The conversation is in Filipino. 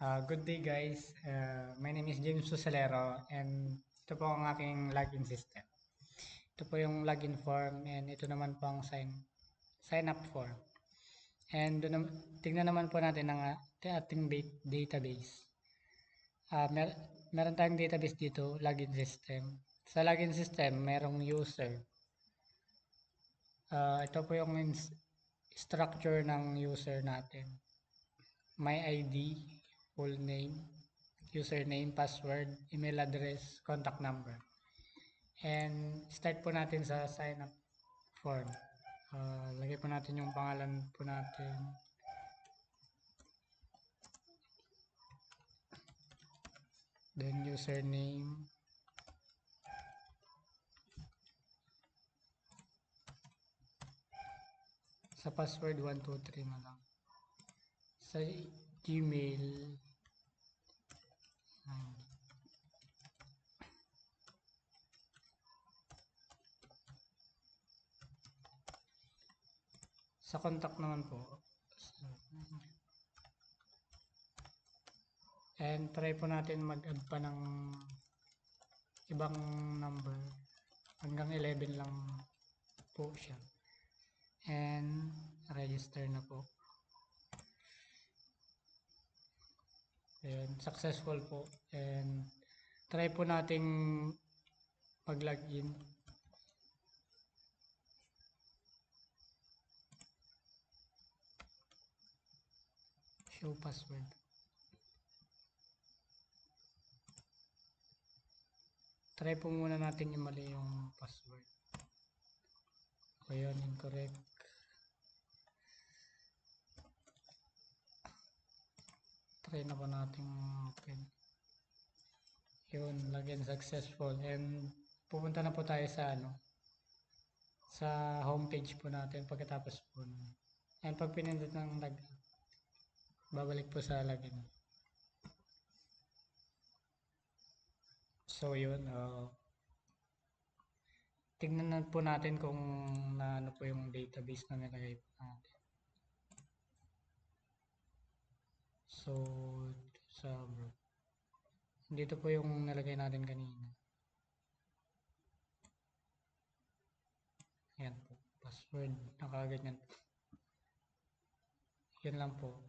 Good day guys. My name is James Susalero and ito po ang aking login system. Ito po yung login form and ito naman po ang sign up form. And tingnan naman po natin ang ating database. Meron tayong database dito, login system. Sa login system, merong user. Ito po yung structure ng user natin. My ID, full name, username, password, email address, contact number. And start po natin sa sign up form. Lagay po natin yung pangalan po natin. Then username. Sa password 123 na lang. Sa Gmail. Sa contact naman po. And try po natin mag-add pa ng ibang number. Hanggang 11 lang po siya. And register na po. And successful po. And try po nating mag-login. Show password. Try po muna natin yung mali yung password. O yun, incorrect. Try na po natin open. Yun, login successful. And pupunta na po tayo sa sa homepage po natin pagkatapos po. And pag pinindot ng babalik po sa login. So yun, tignan na po natin kung ano po yung database na nilagay po natin. So, sa dito po yung nilagay natin kanina. Ayan po, password, nakaganyan. Yan lang po.